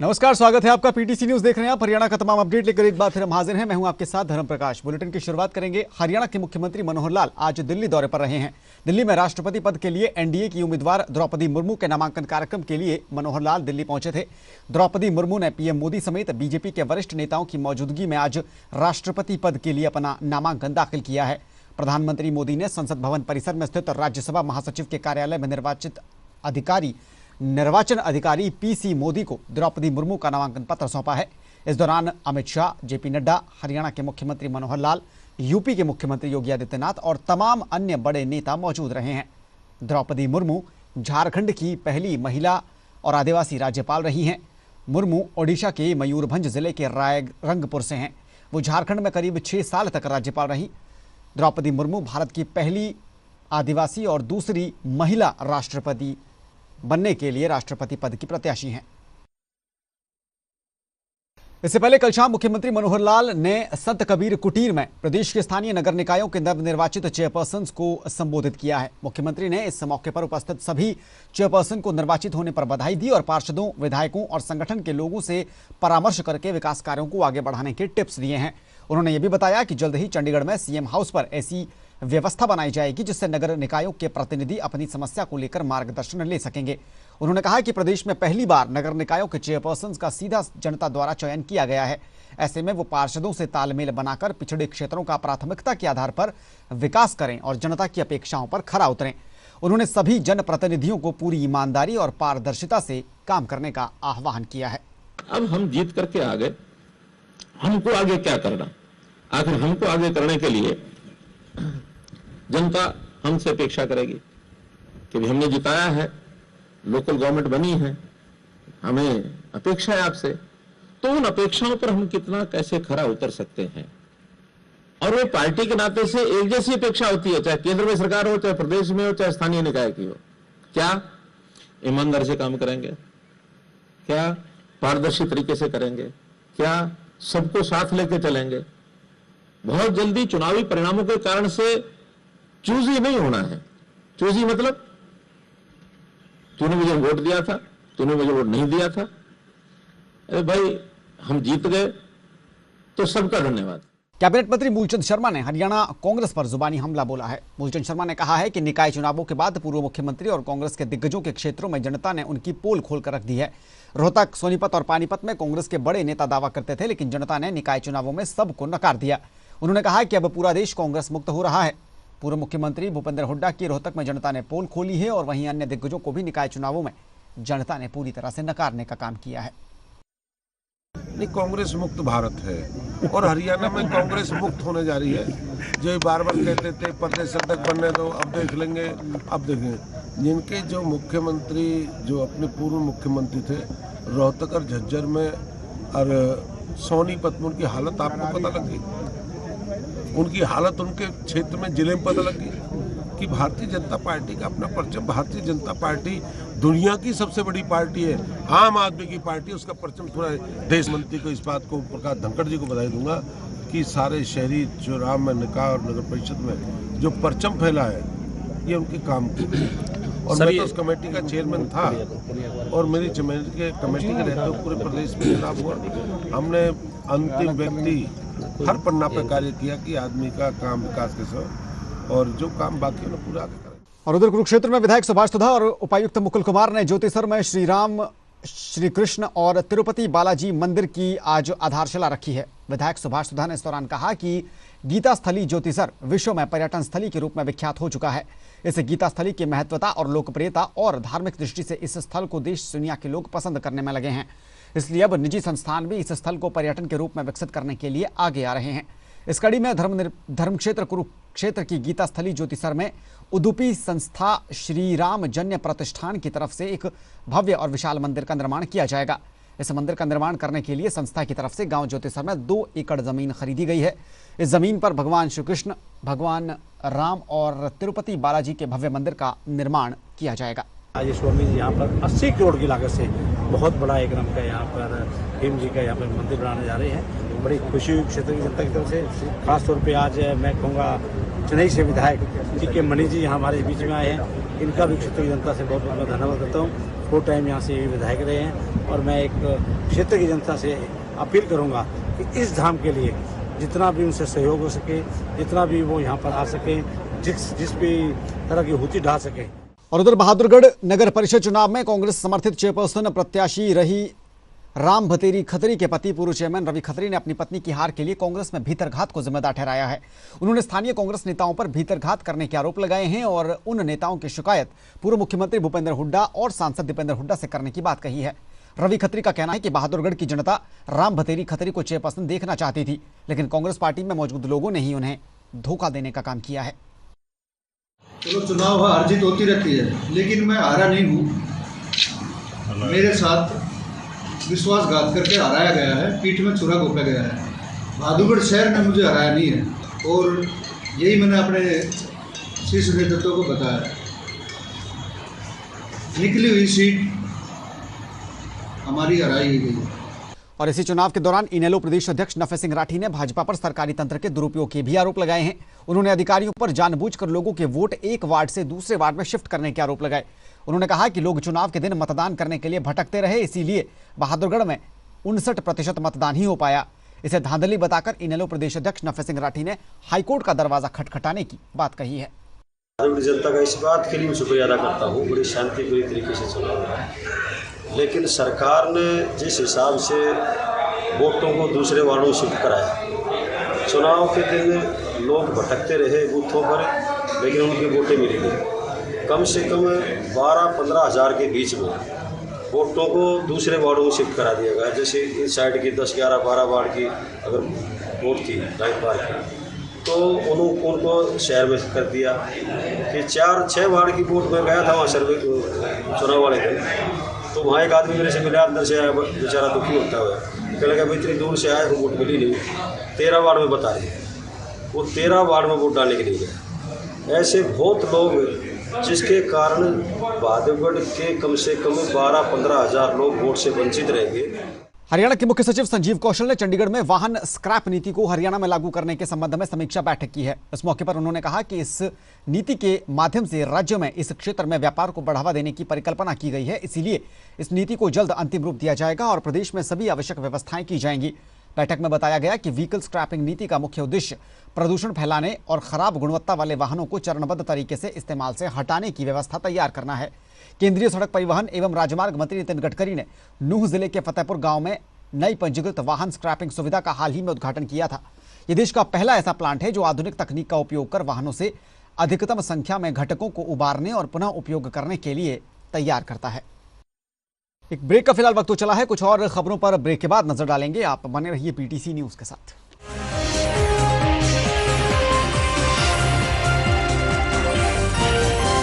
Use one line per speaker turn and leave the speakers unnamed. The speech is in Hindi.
नमस्कार, स्वागत है आपका। पीटीसी न्यूज देख रहे हैं आप। हरियाणा का तमाम अपडेट लेकर एक बार फिर हम हाजिर हैं। मैं हूं आपके साथ धर्म प्रकाश। बुलेटिन की शुरुआत करेंगे। हरियाणा के मुख्यमंत्री मनोहर लाल आज दिल्ली दौरे पर रहे हैं। दिल्ली में राष्ट्रपति पद के लिए एनडीए की उम्मीदवार द्रौपदी मुर्मू के नामांकन कार्यक्रम के लिए मनोहर लाल दिल्ली पहुंचे थे। द्रौपदी मुर्मू ने पीएम मोदी समेत बीजेपी के वरिष्ठ नेताओं की मौजूदगी में आज राष्ट्रपति पद के लिए अपना नामांकन दाखिल किया है। प्रधानमंत्री मोदी ने संसद भवन परिसर में स्थित राज्यसभा महासचिव के कार्यालय में निर्वाचन अधिकारी पीसी मोदी को द्रौपदी मुर्मू का नामांकन पत्र सौंपा है। इस दौरान अमित शाह, जेपी नड्डा, हरियाणा के मुख्यमंत्री मनोहर लाल, यूपी के मुख्यमंत्री योगी आदित्यनाथ और तमाम अन्य बड़े नेता मौजूद रहे हैं। द्रौपदी मुर्मू झारखंड की पहली महिला और आदिवासी राज्यपाल रही हैं। मुर्मू ओडिशा के मयूरभंज जिले के रायरंगपुर से हैं। वो झारखंड में करीब 6 साल तक राज्यपाल रही। द्रौपदी मुर्मू भारत की पहली आदिवासी और दूसरी महिला राष्ट्रपति बनने के लिए राष्ट्रपति पद की प्रत्याशी हैं। इससे पहले कल शाम मुख्यमंत्री मनोहर लाल ने संत कबीर कुटीर में प्रदेश के स्थानीय नगर निकायों के नवनिर्वाचित चेयरपर्सन को संबोधित किया है। मुख्यमंत्री ने इस मौके पर उपस्थित सभी चेयरपर्सन को निर्वाचित होने पर बधाई दी और पार्षदों, विधायकों और संगठन के लोगों से परामर्श करके विकास कार्यों को आगे बढ़ाने के टिप्स दिए हैं। उन्होंने ये भी बताया कि जल्द ही चंडीगढ़ में सीएम हाउस पर ऐसी व्यवस्था बनाई जाएगी जिससे नगर निकायों के प्रतिनिधि अपनी समस्या को लेकर मार्गदर्शन ले सकेंगे। उन्होंने कहा कि प्रदेश में पहली बार नगर निकायों के चेयरपर्सन का सीधा जनता द्वारा चयन किया गया है। ऐसे में वो पार्षदों से तालमेल बनाकर पिछड़े क्षेत्रों का प्राथमिकता के आधार पर विकास करें और जनता की अपेक्षाओं पर खरा उतरें। उन्होंने सभी जनप्रतिनिधियों को पूरी ईमानदारी और पारदर्शिता से काम करने का आह्वान किया है।
अब हम जीत करके आ गए, हमको आगे क्या करना? आखिर हमको आगे करने के लिए जनता हमसे अपेक्षा करेगी कि भी हमने जिताया है, लोकल गवर्नमेंट बनी है, हमें अपेक्षा है आपसे। तो उन अपेक्षाओं पर हम कितना कैसे खरा उतर सकते हैं? और वो पार्टी के नाते से एक जैसी अपेक्षा होती है, चाहे केंद्र में सरकार हो, चाहे प्रदेश में हो, चाहे स्थानीय निकाय की हो। क्या ईमानदारी से काम करेंगे? क्या पारदर्शी तरीके से करेंगे? क्या सबको साथ लेके चलेंगे? बहुत जल्दी चुनावी परिणामों के कारण से चूजी नहीं होना है। चूजी मतलब तूने मुझे वोट दिया था, तूने मुझे वोट नहीं दिया था। अरे भाई, हम जीत गए तो सबका धन्यवाद।
कैबिनेट मंत्री मूलचंद शर्मा ने हरियाणा कांग्रेस पर जुबानी हमला बोला है। मूलचंद शर्मा ने कहा है कि निकाय चुनावों के बाद पूर्व मुख्यमंत्री और कांग्रेस के दिग्गजों के क्षेत्रों में जनता ने उनकी पोल खोलकर रख दी है। रोहतक, सोनीपत और पानीपत में कांग्रेस के बड़े नेता दावा करते थे, लेकिन जनता ने निकाय चुनावों में सबको नकार दिया। उन्होंने कहा कि अब पूरा देश कांग्रेस मुक्त हो रहा है। पूर्व मुख्यमंत्री भूपेंद्र हुड्डा की रोहतक में जनता ने पोल खोली है और वहीं अन्य दिग्गजों को भी निकाय चुनावों में जनता ने पूरी तरह से नकारने का काम किया है।
नहीं, कांग्रेस मुक्त भारत है और हरियाणा में कांग्रेस मुक्त होने जा रही है। जो बार बार कहते थे प्रदेश अध्यक्ष बनने दो, अब देख लेंगे, अब देखेंगे। जिनके जो मुख्यमंत्री, जो अपने पूर्व मुख्यमंत्री थे, रोहतक और झज्जर में और सोनीपत में उनकी हालत आपको पता लग गई। उनकी हालत उनके क्षेत्र में जिले में पता लग गई कि भारतीय जनता पार्टी का अपना परचम, भारतीय जनता पार्टी दुनिया की सबसे बड़ी पार्टी है, आम आदमी की पार्टी, उसका परचम थोड़ा है। देश मंत्री को इस बात को, प्रकाश धनखड़ जी को बधाई दूंगा कि सारे शहरी चुनाव में, निकाय और नगर परिषद में जो परचम फैला है, ये उनके काम की। और मैं तो उस कमेटी का चेयरमैन था और मेरी कमेटी के रहते हुए पूरे प्रदेश में चुनाव हुआ। हमने अंतिम व्यक्ति हर पन्ना पर कार्य किया कि आदमी का काम विकास कैसे हो और जो काम बाकी है पूरा आगे करें।
और उधर कुरुक्षेत्र में विधायक सुभाष सुधा और उपायुक्त मुकुल कुमार ने ज्योतिसर में श्री राम, श्री कृष्ण और तिरुपति बालाजी मंदिर की आज आधारशिला रखी है। विधायक सुभाष सुधा ने इस दौरान कहा कि गीता स्थली ज्योतिसर विश्व में पर्यटन स्थली के रूप में विख्यात हो चुका है। इस गीता स्थली की महत्वता और लोकप्रियता और धार्मिक दृष्टि से इस स्थल को देश दुनिया के लोग पसंद करने में लगे हैं। इसलिए अब निजी संस्थान भी इस स्थल को पर्यटन के रूप में विकसित करने के लिए आगे आ रहे हैं। इस कड़ी में धर्म क्षेत्र कुरुक्षेत्र की गीता स्थली ज्योतिसर में उदुपी संस्था श्री राम जन्य प्रतिष्ठान की तरफ से एक भव्य और विशाल मंदिर का निर्माण किया जाएगा। इस मंदिर का निर्माण करने के लिए संस्था की तरफ से गांव ज्योतिसर में 2 एकड़ जमीन खरीदी गई है। इस जमीन पर भगवान श्री कृष्ण, भगवान राम और तिरुपति बालाजी के भव्य मंदिर का निर्माण किया जाएगा।
आज स्वामी जी यहाँ पर 80 करोड़ की लागत से बहुत बड़ा एक रंग का यहाँ पर भीम जी का यहाँ पर मंदिर बनाने जा रहे हैं। बड़ी खुशी हुई क्षेत्र की जनता की तरफ से। खास तौर पे आज मैं कहूँगा चेन्नई से विधायक जी के मणि जी यहाँ हमारे बीच में आए हैं। इनका भी क्षेत्र की जनता से बहुत बहुत धन्यवाद करता हूँ। 4 टाइम यहाँ से विधायक रहे हैं और मैं एक क्षेत्र की जनता से अपील करूँगा कि इस धाम के लिए जितना भी उनसे सहयोग हो सके, जितना भी वो यहाँ पर आ सके, जिस भी तरह की हुती ढा सके।
और उधर बहादुरगढ़ नगर परिषद चुनाव में कांग्रेस समर्थित चेयरपर्सन प्रत्याशी रही राम भतेरी खत्री के पति पूर्व चेयरमैन रवि खत्री ने अपनी पत्नी की हार के लिए कांग्रेस में भीतरघात को जिम्मेदार ठहराया है। उन्होंने स्थानीय कांग्रेस नेताओं पर भीतरघात करने के आरोप लगाए हैं और उन नेताओं की शिकायत पूर्व मुख्यमंत्री भूपेंद्र हुड्डा और सांसद दीपेंद्र हुड्डा से करने की बात कही है। रवि खत्री का कहना है कि बहादुरगढ़ की जनता राम भतेरी खत्री को चेयरपर्सन देखना चाहती थी, लेकिन कांग्रेस पार्टी में मौजूद लोगों ने ही उन्हें धोखा देने का काम किया है।
चलो चुनाव हार जीत होती रहती है, लेकिन मैं हारा नहीं हूँ। मेरे साथ विश्वासघात करके हराया गया है, पीठ में छुरा घोंपा गया है। बहादुरगढ़ शहर में मुझे हराया नहीं है और यही मैंने अपने शीर्ष नेतृत्व को बताया। निकली हुई सीट हमारी हराई गई है।
और इसी चुनाव के दौरान इनेलो प्रदेश अध्यक्ष नफे सिंह राठी ने भाजपा पर सरकारी तंत्र के दुरुपयोग के भी आरोप लगाए हैं। उन्होंने अधिकारियों पर जानबूझकर लोगों के वोट एक वार्ड से दूसरे वार्ड में शिफ्ट करने के आरोप लगाए। उन्होंने कहा कि लोग चुनाव के दिन मतदान करने के लिए भटकते रहे, इसीलिए बहादुरगढ़ में 59% मतदान ही हो पाया। इसे धांधली बताकर इनेलो प्रदेश अध्यक्ष नफे सिंह राठी ने हाईकोर्ट का दरवाजा खटखटाने की बात कही है।
जनता का इस बात के लिए शुक्रिया अदा करता हूँ, बड़ी शांतिपूर्ण तरीके से चुनाव हुआ, लेकिन सरकार ने जिस हिसाब से वोटों को दूसरे वार्डों में शिफ्ट कराया, चुनाव के दिन लोग भटकते रहे बूथों पर, लेकिन उनकी वोटें मिली नहीं। कम से कम 12-15 हज़ार के बीच में वोटों को दूसरे वार्डों में शिफ्ट करा दिया गया। जैसे इस साइड की 10, 11, 12 वार्ड की अगर वोट थी लाइन पार की, तो उनको शहर में कर दिया कि 4-6 वार्ड की वोट में गया था वहाँ सर्वे चुनाव वाले दिन। तो वहाँ एक आदमी मेरे से मिला, अंदर से आया, बेचारा दुखी होता हुआ कहने लगा भाई इतनी दूर से आया तो वोट मिली नहीं। 13 वार्ड में बता रहे, वो 13 वार्ड में वोट डालने के लिए गए। ऐसे बहुत लोग जिसके कारण बहादुरगढ़ के कम से कम 12-15 हज़ार लोग वोट से वंचित रहेंगे।
हरियाणा के मुख्य सचिव संजीव कौशल ने चंडीगढ़ में वाहन स्क्रैप नीति को हरियाणा में लागू करने के संबंध में समीक्षा बैठक की है। इस मौके पर उन्होंने कहा कि इस नीति के माध्यम से राज्य में इस क्षेत्र में व्यापार को बढ़ावा देने की परिकल्पना की गई है, इसीलिए इस नीति को जल्द अंतिम रूप दिया जाएगा और प्रदेश में सभी आवश्यक व्यवस्थाएं की जाएंगी। बैठक में बताया गया कि व्हीकल स्क्रैपिंग नीति का मुख्य उद्देश्य प्रदूषण फैलाने और खराब गुणवत्ता वाले वाहनों को चरणबद्ध तरीके से इस्तेमाल से हटाने की व्यवस्था तैयार करना है। केंद्रीय सड़क परिवहन एवं राजमार्ग मंत्री नितिन गडकरी ने नूह जिले के फतेहपुर गांव में नई पंजीकृत वाहन स्क्रैपिंग सुविधा का हाल ही में उद्घाटन किया था। ये देश का पहला ऐसा प्लांट है जो आधुनिक तकनीक का उपयोग कर वाहनों से अधिकतम संख्या में घटकों को उबारने और पुनः उपयोग करने के लिए तैयार करता है। एक ब्रेक का फिलहाल वक्त तो चला है, कुछ और खबरों पर ब्रेक के बाद नजर डालेंगे। आप बने रहिए पीटीसी न्यूज के साथ।